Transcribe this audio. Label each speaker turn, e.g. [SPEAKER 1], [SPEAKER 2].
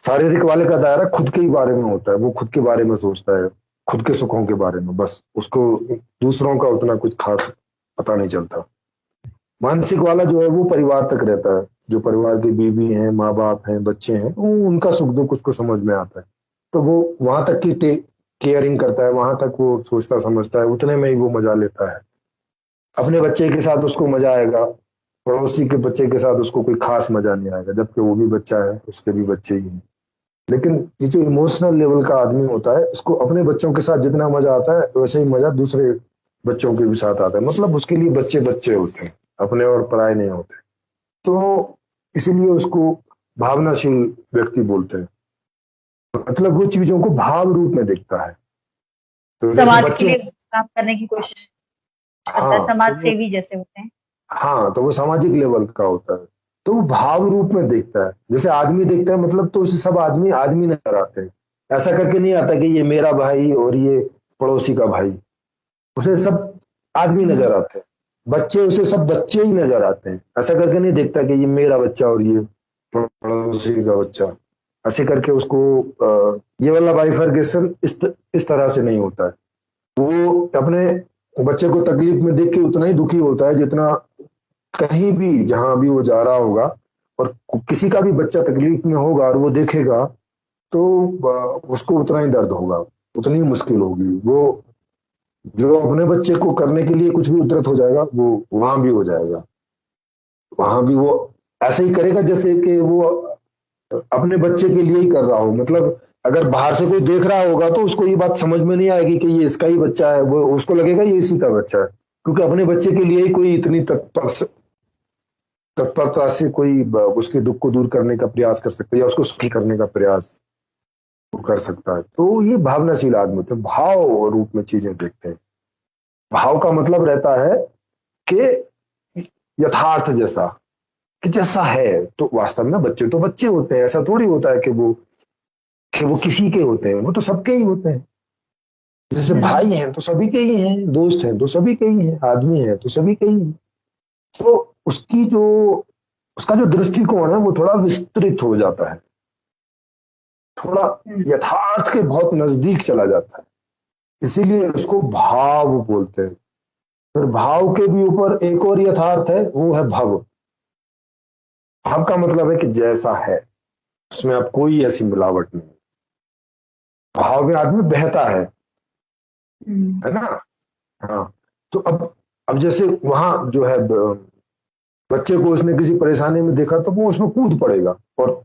[SPEAKER 1] शारीरिक वाले का दायरा खुद के ही बारे में होता है, वो खुद के बारे में सोचता है, खुद के सुखों के बारे में, बस उसको दूसरों का उतना कुछ खास पता नहीं चलता। मानसिक वाला जो है वो परिवार तक रहता है, जो परिवार की बीवी हैं, माँ बाप हैं, बच्चे हैं, वो उनका सुख दुख उसको समझ में आता है, तो वो वहां तक की केयरिंग करता है, वहां तक वो सोचता समझता है, उतने में ही वो मजा लेता है। अपने बच्चे के साथ उसको मजा आएगा, पड़ोसी के बच्चे के साथ उसको कोई खास मजा नहीं आएगा, जबकि वो भी बच्चा है, उसके भी बच्चे ही हैं। लेकिन ये जो इमोशनल लेवल का आदमी होता है, इसको अपने बच्चों के साथ जितना मजा आता है वैसे ही मजा दूसरे बच्चों के भी साथ आता है, मतलब उसके लिए बच्चे बच्चे होते हैं, अपने और पराये नहीं होते। तो इसीलिए उसको भावनाशील व्यक्ति बोलते हैं, मतलब वो चीजों को भाव रूप में देखता है। तो जैसे
[SPEAKER 2] समाज के
[SPEAKER 1] बच्चे,
[SPEAKER 2] लिए काम करने की कोशिश करता है,
[SPEAKER 1] हाँ तो
[SPEAKER 2] समाज
[SPEAKER 1] वो,
[SPEAKER 2] सेवी जैसे होते हैं।
[SPEAKER 1] हाँ तो वो सामाजिक लेवल का होता है, तो वो भाव रूप में देखता है। जैसे आदमी देखता है, मतलब तो उसे सब आदमी आदमी नजर आते हैं, ऐसा करके नहीं आता कि ये मेरा भाई और ये पड़ोसी का भाई, उसे सब आदमी नजर आते हैं। बच्चे उसे सब बच्चे ही नजर आते हैं, ऐसा करके नहीं देखता कि ये मेरा बच्चा और ये पड़ोसी का बच्चा, ऐसे करके उसको ये वाला बाइफरकेशन इस तरह से नहीं होता है। वो अपने बच्चे को तकलीफ में देख के उतना ही दुखी होता है जितना कहीं भी जहां भी वो जा रहा होगा, और किसी का भी बच्चा तकलीफ में होगा और वो देखेगा, तो उसको उतना ही दर्द होगा, उतनी ही मुश्किल होगी। वो जो अपने बच्चे को करने के लिए कुछ भी उद्यत हो जाएगा, वो वहां भी हो जाएगा, वहां भी वो ऐसे ही करेगा जैसे कि वो अपने बच्चे के लिए ही कर रहा हो। मतलब अगर बाहर से कोई देख रहा होगा तो उसको ये बात समझ में नहीं आएगी कि ये इसका ही बच्चा है, वो उसको लगेगा ये इसी का बच्चा है, क्योंकि अपने बच्चे के लिए ही कोई इतनी तत्परता से कोई उसके दुख को दूर करने का प्रयास कर सकता है, या उसको सुखी करने का प्रयास वो कर सकता है। तो ये भावनाशील आदमी होते हैं, भाव रूप में चीजें देखते हैं। भाव का मतलब रहता है कि यथार्थ जैसा, कि जैसा है, तो वास्तव में बच्चे तो बच्चे होते हैं, ऐसा थोड़ी होता है कि वो किसी के होते हैं, वो तो सबके ही होते हैं। जैसे भाई हैं तो सभी के ही हैं, दोस्त हैं तो सभी के ही हैं, आदमी हैं तो सभी के ही हैं। तो उसकी जो उसका जो दृष्टिकोण है वो थोड़ा विस्तृत हो जाता है, थोड़ा यथार्थ के बहुत नजदीक चला जाता है, इसीलिए उसको भाव बोलते हैं। फिर भाव के भी ऊपर एक और यथार्थ है, वो है भव। भाव का मतलब है कि जैसा है, उसमें अब कोई ऐसी मिलावट नहीं। भाव में आदमी बहता है ना। हाँ, तो अब जैसे वहां जो है बच्चे को उसने किसी परेशानी में देखा तो वो उसमें कूद पड़ेगा, और